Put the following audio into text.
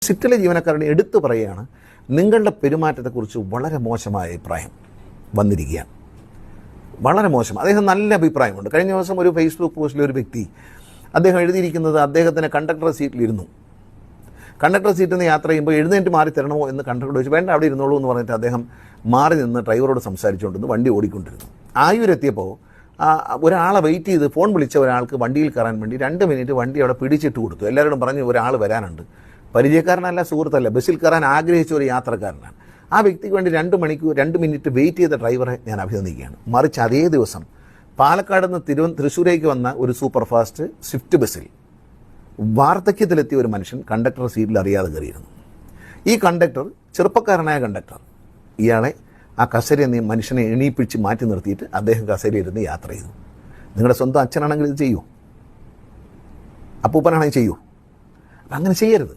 സ്വിഫ്റ്റിലെ ജീവനക്കാരനെ എടുത്തു പറയുകയാണ്, നിങ്ങളുടെ പെരുമാറ്റത്തെക്കുറിച്ച് വളരെ മോശമായ അഭിപ്രായം വന്നിരിക്കുകയാണ്, വളരെ മോശം. അദ്ദേഹം നല്ല അഭിപ്രായമുണ്ട്. കഴിഞ്ഞ ദിവസം ഒരു ഫേസ്ബുക്ക് പോസ്റ്റിൽ ഒരു വ്യക്തി അദ്ദേഹം എഴുതിയിരിക്കുന്നത്, അദ്ദേഹത്തിന് കണ്ടക്ടർ സീറ്റിലിരുന്നു. കണ്ടക്ടർ സീറ്റിൽ നിന്ന് യാത്ര ചെയ്യുമ്പോൾ എഴുന്നേറ്റ് മാറി തരണമോ എന്ന് കണ്ടക്ടർ ചോദിച്ചു. വേണ്ട, അവിടെ ഇരുന്നോളൂ എന്ന് പറഞ്ഞിട്ട് അദ്ദേഹം മാറി നിന്ന് ഡ്രൈവറോട് സംസാരിച്ചുകൊണ്ടിരുന്നു. വണ്ടി ഓടിക്കൊണ്ടിരുന്നു. ആയൂരെത്തിയപ്പോൾ ഒരാളെ വെയിറ്റ് ചെയ്ത് ഫോൺ വിളിച്ച ഒരാൾക്ക് വണ്ടിയിൽ കയറാൻ വേണ്ടി 2 മിനിറ്റ് വണ്ടി അവിടെ പിടിച്ചിട്ട് കൊടുത്തു. എല്ലാവരോടും പറഞ്ഞു ഒരാൾ വരാനുണ്ട്. പരിചയക്കാരനല്ല, സുഹൃത്തല്ല, ബസ്സിൽ കയറാൻ ആഗ്രഹിച്ച ഒരു യാത്രക്കാരനാണ്. ആ വ്യക്തിക്ക് വേണ്ടി 2 മിനിറ്റ് വെയിറ്റ് ചെയ്ത ഡ്രൈവറെ ഞാൻ അഭിനന്ദിക്കുകയാണ്. മറിച്ച് അതേ ദിവസം പാലക്കാട് നിന്ന് തൃശ്ശൂരേക്ക് വന്ന ഒരു സൂപ്പർ ഫാസ്റ്റ് സ്വിഫ്റ്റ് ബസ്സിൽ വാർദ്ധക്യത്തിലെത്തിയ ഒരു മനുഷ്യൻ കണ്ടക്ടർ സീറ്റിൽ അറിയാതെ കയറിയിരുന്നു. ഈ കണ്ടക്ടർ, ചെറുപ്പക്കാരനായ കണ്ടക്ടർ, ഇയാളെ ആ കസേരയിൽ മനുഷ്യനെ എണീപ്പിച്ച് മാറ്റി നിർത്തിയിട്ട് അദ്ദേഹം കസേരയിരുന്ന് യാത്ര ചെയ്തു. നിങ്ങളുടെ സ്വന്തം അച്ഛനാണെങ്കിൽ ഇത് ചെയ്യൂ, അപ്പൂപ്പനാണെങ്കിൽ ചെയ്യൂ. അപ്പം അങ്ങനെ ചെയ്യരുത്.